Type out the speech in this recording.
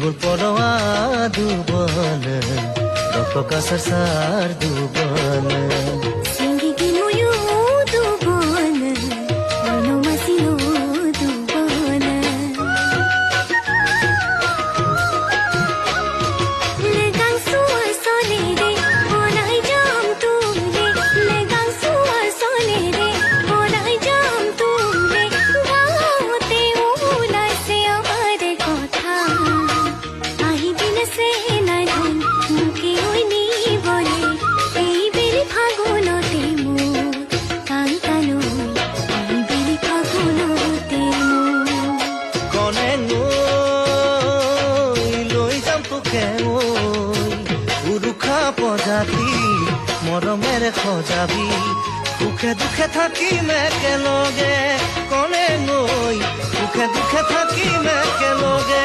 Bulbul podoa duban Doko kasar sar duban Singgi gimuyu duban Wano masino duban Legang suar sole re Bonai jam tule Legang suar sole re Bonai jam tule Gaote ulai se amare kotha Ahi bin se na dhon Muke oini bole Ei beli phagunote mor Kankanoi Ei beli phagunote mor Kone ngoi loi jam toke oi Urukha pojati মরমের খোঁজাবি সুখে দুঃখে থাকিম একেলগে কনে নই সুখে দুঃখে থাকিম একেলগে